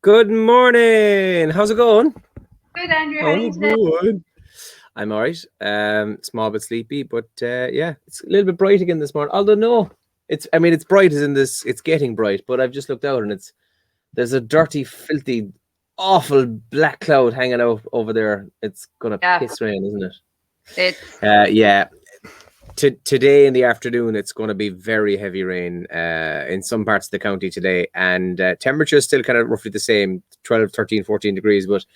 Good morning. How's it going? Good, Andrew. How are Oh, you today? good. I'm all right. Small bit sleepy, but yeah, it's a little bit bright again this morning. Although no, it's bright as in this. It's getting bright, but I've just looked out and there's a dirty, filthy, awful black cloud hanging out over there. It's gonna Yeah, piss rain, isn't it? it's Yeah. Today in the afternoon, it's going to be very heavy rain in some parts of the county today, and temperature is still kind of roughly the same, 12, 13, 14 degrees. But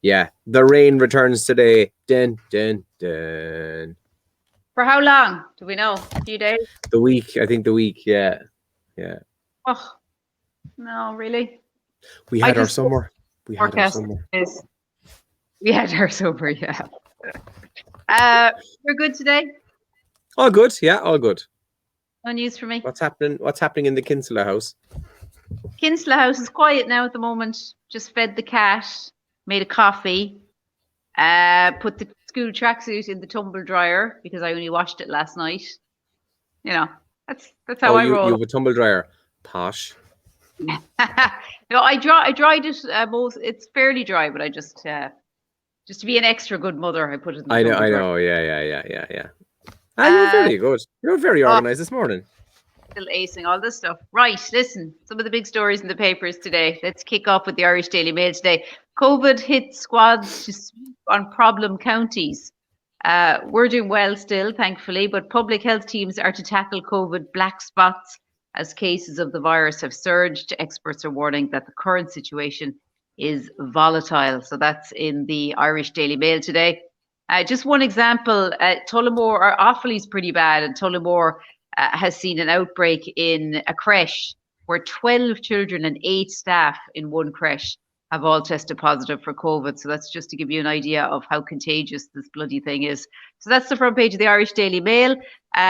yeah, the rain returns today. Dun, dun, dun. for how long? Do we know? A few days? The week, I think the week, yeah. Oh, no, really? We I had our just summer. We had our forecast summer. is we had our sober, yeah. We're good today. All good, yeah, all good. No news for me. What's happening? What's happening in the Kinsella house? Kinsella house is quiet now at the moment. Just fed the cat, made a coffee, put the school tracksuit in the tumble dryer because I only washed it last night. You know, that's how Oh, I you roll. have a tumble dryer, posh. No, I dried it. It's fairly dry, but I just to be an extra good mother, I put it in the I tumble dryer. know. Yeah. Ah, you were very good. You were very organized this morning. Still acing all this stuff. Right, listen, some of the big stories in the papers today. Let's kick off with the Irish Daily Mail today. COVID hit squads to sweep on problem counties. We're doing well still, thankfully, but public health teams are to tackle COVID black spots as cases of the virus have surged. Experts are warning that the current situation is volatile. So that's in the Irish Daily Mail today. Just one example, Tullamore, or Offaly is pretty bad, and Tullamore has seen an outbreak in a creche where 12 children and 8 staff in one creche have all tested positive for COVID. So that's just to give you an idea of how contagious this bloody thing is. So that's the front page of the Irish Daily Mail.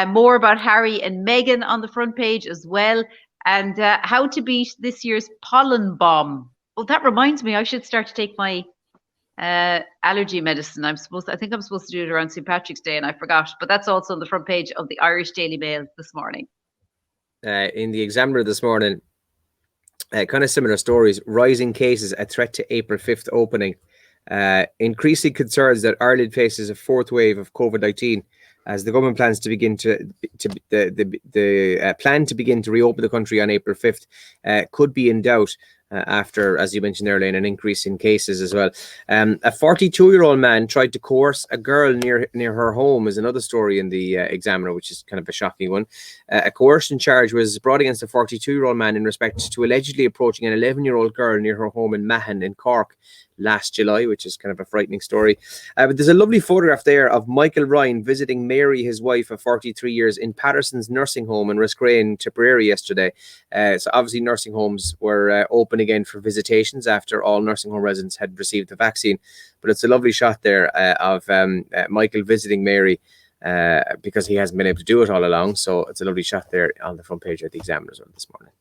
More about Harry and Meghan on the front page as well. And how to beat this year's pollen bomb. Oh, that reminds me, I should start to take my allergy medicine. I think I'm supposed to do it around St. Patrick's Day, and I forgot. But that's also on the front page of the Irish Daily Mail this morning. In the Examiner this morning, kind of similar stories. Rising cases, a threat to April 5th opening. Increasing concerns that Ireland faces a fourth wave of COVID-19 as the government plans to begin plan to begin to reopen the country on April 5th could be in doubt. After, as you mentioned earlier, an increase in cases as well. A 42-year-old man tried to coerce a girl near her home is another story in the Examiner, which is kind of a shocking one. A coercion charge was brought against a 42-year-old man in respect to allegedly approaching an 11-year-old girl near her home in Mahon in Cork last July, which is kind of a frightening story. But there's a lovely photograph there of Michael Ryan visiting Mary, his wife of 43 years, in Patterson's nursing home in Riscrane, Tipperary yesterday. So obviously nursing homes were open again for visitations after all nursing home residents had received the vaccine. But it's a lovely shot there of Michael visiting Mary because he hasn't been able to do it all along. So it's a lovely shot there on the front page of the Examiner as well this morning.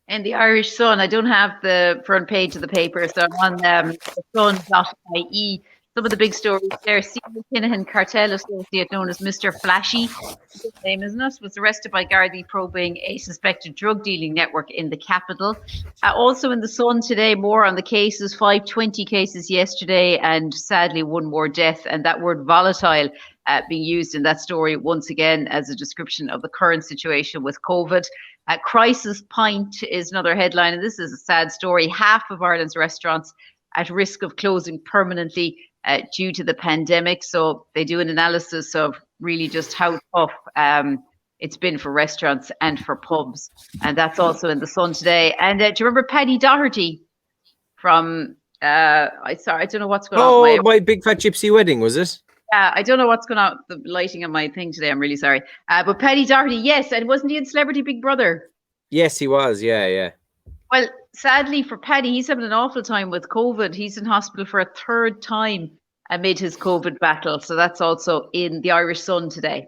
In the Irish Sun, I don't have the front page of the paper, so I'm on the sun.ie. Some of the big stories there. Stephen Kinahan, cartel associate known as Mr. Flashy, his name, isn't it, was arrested by Gardaí probing a suspected drug dealing network in the capital. Also in the Sun today, more on the cases, 520 cases yesterday, and sadly one more death. And that word volatile being used in that story once again as a description of the current situation with COVID. Crisis Point is another headline, and this is a sad story. Half of Ireland's restaurants at risk of closing permanently due to the pandemic. So they do an analysis of really just how tough it's been for restaurants and for pubs. And that's also in the Sun today. And do you remember Paddy Doherty from, I don't know what's going on. Oh, my big fat gypsy wedding, was it? I don't know what's going on, the lighting on my thing today. I'm really sorry. But Paddy Doherty, yes. And wasn't he in Celebrity Big Brother? Yes, he was. Yeah. Well, sadly for Paddy, he's having an awful time with COVID. He's in hospital for a third time amid his COVID battle. So that's also in the Irish Sun today.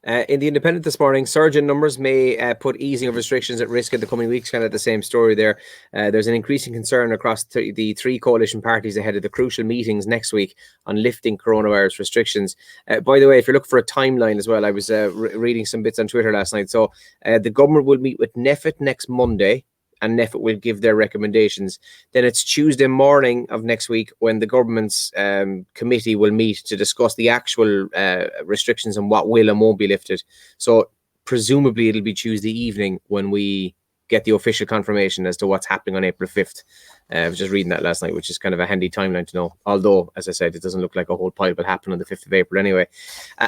In the Independent this morning, surgeon numbers may put easing of restrictions at risk in the coming weeks. Kind of the same story there. There's an increasing concern across the three coalition parties ahead of the crucial meetings next week on lifting coronavirus restrictions. By the way, if you're looking for a timeline as well, I was reading some bits on Twitter last night. So the government will meet with NEFIT next Monday. and NEFIT will give their recommendations. Then it's Tuesday morning of next week when the government's committee will meet to discuss the actual restrictions and what will and won't be lifted. So presumably it'll be Tuesday evening when we get the official confirmation as to what's happening on April 5th. I was just reading that last night, which is kind of a handy timeline to know. Although, as I said, it doesn't look like a whole pile will happen on the 5th of April anyway.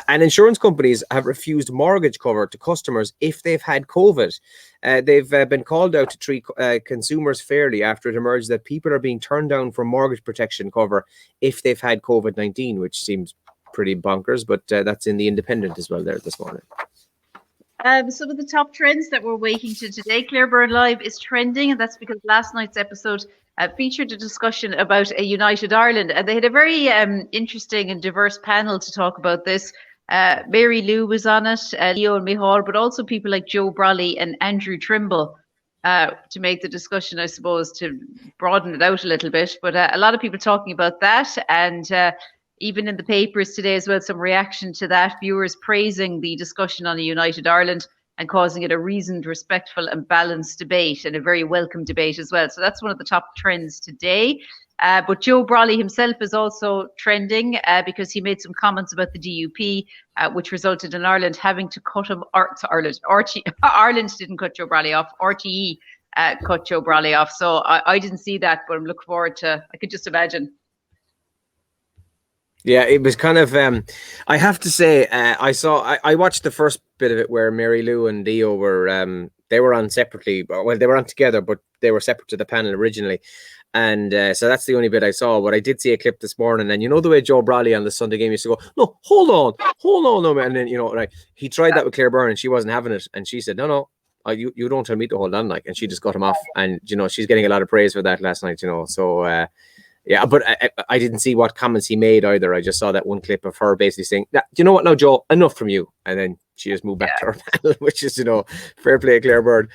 And insurance companies have refused mortgage cover to customers if they've had COVID. They've been called out to treat consumers fairly after it emerged that people are being turned down for mortgage protection cover if they've had COVID-19, which seems pretty bonkers, but that's in the Independent as well there this morning. Some of the top trends that we're waiting to today. Clareburn Live is trending, and that's because last night's episode featured a discussion about a united Ireland, and they had a very interesting and diverse panel to talk about this. Mary Lou was on it, Leo and Mihal, but also people like Joe Brolly and Andrew Trimble to make the discussion, I suppose, to broaden it out a little bit. But a lot of people talking about that, and even in the papers today as well, some reaction to that, viewers praising the discussion on a united Ireland and causing it a reasoned, respectful and balanced debate, and a very welcome debate as well. So that's one of the top trends today. But Joe Brolly himself is also trending because he made some comments about the DUP, which resulted in Ireland having to cut him. Ireland didn't cut Joe Brolly off. RTE cut Joe Brolly off. So I didn't see that, but I'm looking forward to, I could just imagine. Yeah, it was kind of, I have to say, I watched the first bit of it where Mary Lou and Leo were, they were on separately. Well, they were on together, but they were separate to the panel originally. And so that's the only bit I saw. But I did see a clip this morning. And you know the way Joe Brolly on the Sunday game used to go, no, hold on, no, man. And then, you know, like he tried that with Claire Byrne and she wasn't having it. And she said, no, you don't tell me to hold on, like. And she just got him off. And, you know, she's getting a lot of praise for that last night, you know. So, yeah, but I didn't see what comments he made either. I just saw that one clip of her basically saying, do you know what now, Joe, enough from you. And then she just moved back to her panel, which is, you know, fair play, Claire Bird.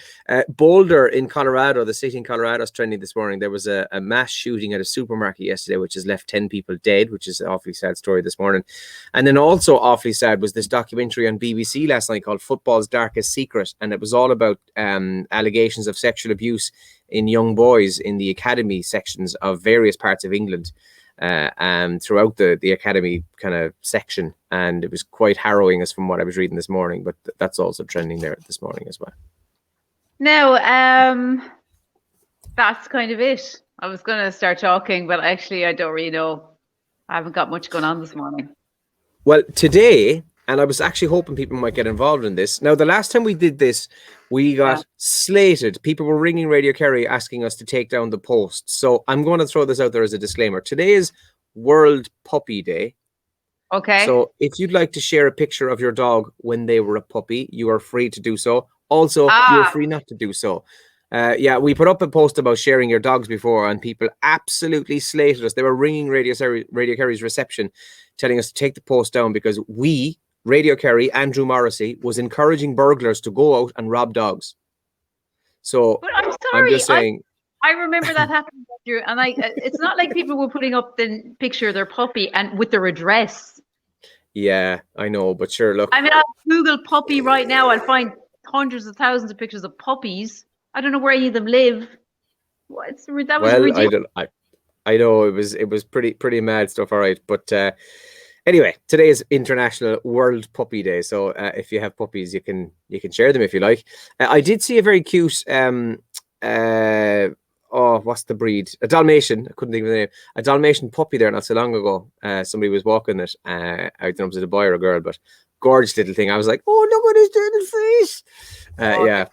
Boulder in Colorado, the city in Colorado is trending this morning. There was a mass shooting at a supermarket yesterday, which has left 10 people dead, which is an awfully sad story this morning. And then also awfully sad was this documentary on BBC last night called Football's Darkest Secret. And it was all about allegations of sexual abuse in young boys in the academy sections of various parts of England, throughout the academy kind of section. And it was quite harrowing as from what I was reading this morning, but that's also trending there this morning as well. No, that's kind of it. I was going to start talking, but actually I don't really know. I haven't got much going on this morning. Well, today, and I was actually hoping people might get involved in this. Now, the last time we did this, we got slated. People were ringing Radio Kerry asking us to take down the post. So I'm going to throw this out there as a disclaimer. Today is World Puppy Day. Okay. So if you'd like to share a picture of your dog when they were a puppy, you are free to do so. Also, you're free not to do so. Yeah, we put up a post about sharing your dogs before, and people absolutely slated us. They were ringing Radio Kerry's reception, telling us to take the post down because we, Radio Kerry, Andrew Morrissey, was encouraging burglars to go out and rob dogs. So but I'm sorry, I'm just saying. I remember that happened, Andrew, and it's not like people were putting up the picture of their puppy and with their address. Yeah, I know, but sure, look. I mean, I'll Google puppy right now and find hundreds of thousands of pictures of puppies. I don't know where any of them live. That was ridiculous. I know it was pretty mad stuff. All right, but anyway, today is International World Puppy Day. So if you have puppies, you can share them if you like. I did see a very cute what's the breed? A Dalmatian. I couldn't think of the name. A Dalmatian puppy there not so long ago. Somebody was walking it. I don't know if it was a boy or a girl, but gorgeous little thing. I was like, oh, look at his little face. Yeah.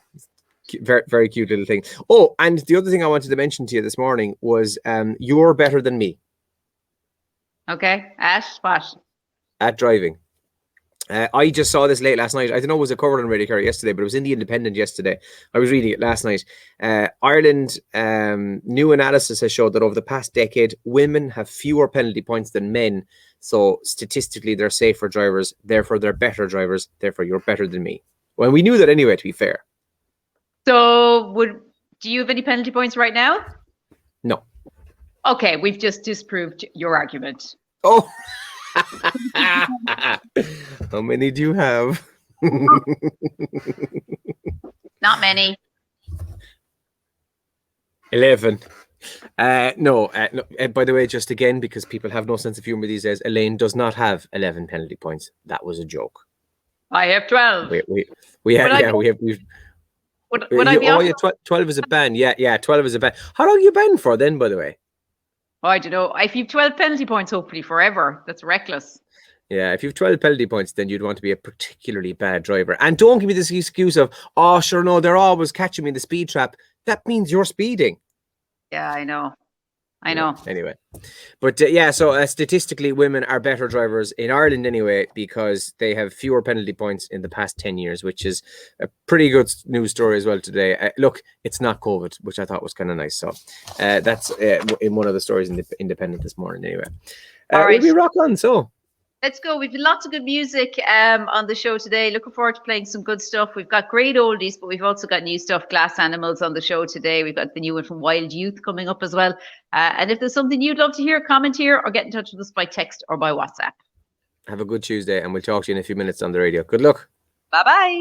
Very, very cute little thing. Oh, and the other thing I wanted to mention to you this morning was you're better than me. Okay. At what? At driving. I just saw this late last night. I don't know, was it covered on Radio Kerry yesterday, but it was in the Independent yesterday. I was reading it last night. Ireland, new analysis has showed that over the past decade, women have fewer penalty points than men. So statistically, they're safer drivers. Therefore, they're better drivers. Therefore, you're better than me. Well, we knew that anyway, to be fair. So do you have any penalty points right now? No. Okay, we've just disproved your argument. Oh. How many do you have? Not many. 11. No. By the way, just again, because people have no sense of humor these days, Elaine does not have 11 penalty points. That was a joke. I have 12. We Would I yeah, be, would I be oh off? yeah, 12 is a ban. Yeah, 12 is a ban. How long are you banned for then, by the way? I don't know. If you've 12 penalty points, hopefully forever. That's reckless. Yeah, if you've 12 penalty points, then you'd want to be a particularly bad driver. And don't give me this excuse of, oh, sure, no, they're always catching me in the speed trap. That means you're speeding. Yeah, I know. I know. Anyway, but so statistically, women are better drivers in Ireland anyway because they have fewer penalty points in the past 10 years, which is a pretty good news story as well today. Look, it's not COVID, which I thought was kind of nice. So that's in one of the stories in the Independent this morning anyway. All right. We'll be rock on, so. Let's go. We've lots of good music on the show today. Looking forward to playing some good stuff. We've got great oldies, but we've also got new stuff. Glass Animals on the show today. We've got the new one from Wild Youth coming up as well. And if there's something you'd love to hear, comment here or get in touch with us by text or by WhatsApp. Have a good Tuesday, and we'll talk to you in a few minutes on the radio. Good luck. Bye-bye.